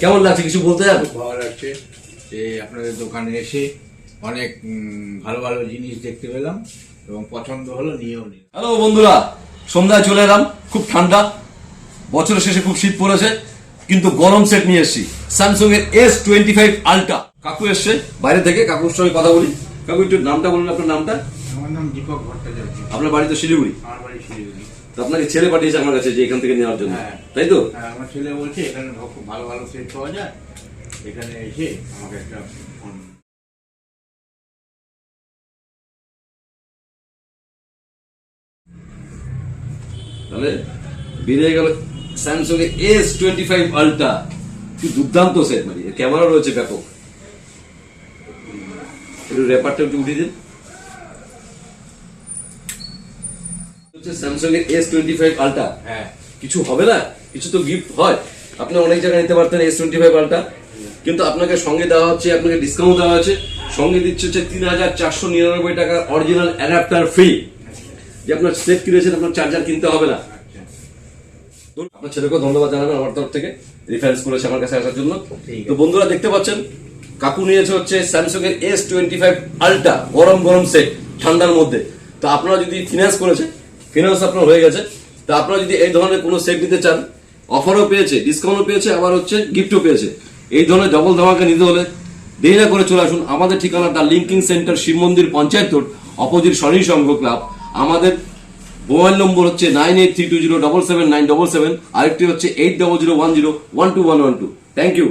কেমন লাগছে কিছু বলতে যান? খুব ভালো লাগছে যে আপনাদের দোকানে এসে অনেক ভালো ভালো জিনিস দেখতে পেলাম এবং পছন্দ হলো, নিয়েও নিলাম। হ্যালো বন্ধুরা, সন্ধ্যায় চলে এলাম। খুব ঠান্ডা, বছরের শেষে খুব শীত পড়েছে, কিন্তু গরম সেট নিয়ে এসেছি স্যামসাং এর S25 আলট্রা। কাকু এসছে বাইরে থেকে, কাকুর সঙ্গে কথা বলি। কাকু একটু নামটা বলুন, আপনার নামটা? আমার নাম দীপক ভট্টাচার্য। আপনার বাড়ি তো শিলিগুড়ি? আমার বাড়ি শিলিগুড়ি। তো আপনাকে ছেলে পাঠিয়েছে আমার কাছে যে এখান থেকে নেওয়ার জন্য, হ্যাঁ। তাই তো? হ্যাঁ, আমার ছেলে বলছে এখানে খুব ভালো ভালো সেট পাওয়া যায়, এখানে এসে আমাকে একটা ফোন। তাহলে বেরিয়ে গেল স্যামসাং এর S25 আলট্রা। কি দুর্দান্ত সেট, মানে ক্যামেরা রয়েছে ব্যাপক। একটু র্যাপারটা একটু উঠিয়ে দিন। স্যামসাং এর S25 আলট্রা। হ্যাঁ, কিছু হবে না, কিছু তো গিফট হয়। আপনি অনেক জায়গায় নিতে পারতেন S25 আলট্রা, কিন্তু আপনাকে সঙ্গে দেওয়া হচ্ছে, আপনাকে ডিসকাউন্ট দেওয়া আছে। সঙ্গে দিচ্ছে হচ্ছে 3,499 টাকা অরিজিনাল অ্যাডাপ্টার ফ্রি। যে আপনার সেট কিনেছেন, আপনার চার্জার কিনতে হবে না। আচ্ছা, আপনার ছেলেকেও ধন্যবাদ জানাবেন আমার তরফ থেকে, রেফারেন্স করেছে আমার কাছে আসার জন্য। ঠিক আছে। তো বন্ধুরা দেখতে পাচ্ছেন, কাকু নিয়েছে হচ্ছে স্যামসাং এর S25 আলট্রা, গরম গরম সেট ঠান্ডার মধ্যে। তো আপনারা যদি ফিনান্স করেছে, ফিনান্স আপনার হয়ে গেছে, তো আপনারা যদি এই ধরনের কোনো সেট নিতে চান, অফারও পেয়েছে, ডিসকাউন্টও পেয়েছে, আবার হচ্ছে গিফটও পেয়েছে। এই ধরনের ডবল ধামাকা নিতে হলে দেরি না করে চলে আসুন। আমাদের ঠিকানা the linking centre, Shiv Mandir, panchayat road, opposite Swarni Sangha club. আমাদের মোবাইল নম্বর হচ্ছে 9832077977, আরেকটি হচ্ছে 8001012112। Thank you.